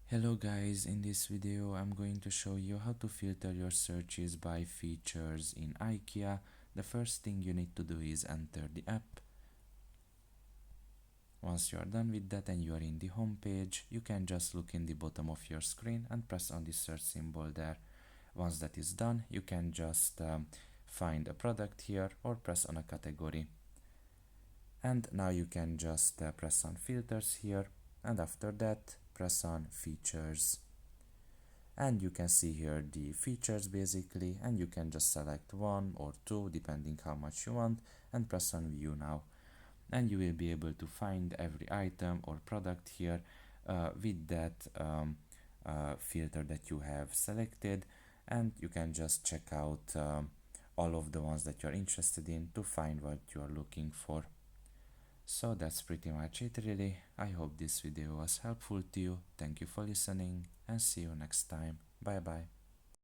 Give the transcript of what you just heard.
Hello guys, in this video I'm going to show you how to filter your searches by features in Ikea. The first thing you need to do is enter the app. Once you are done with that and you are in the home page, you can just look in the bottom of your screen and press on the search symbol there. Once that is done, you can just find a product here or press on a category. And now you can just press on filters here, and after that press on features. And you can see here the features basically, and you can just select one or two depending how much you want and press on view now, and you will be able to find every item or product here with that filter that you have selected, and you can just check out all of the ones that you're interested in to find what you are looking for. So that's pretty much it really. I hope this video was helpful to you. Thank you for listening and see you next time. Bye bye.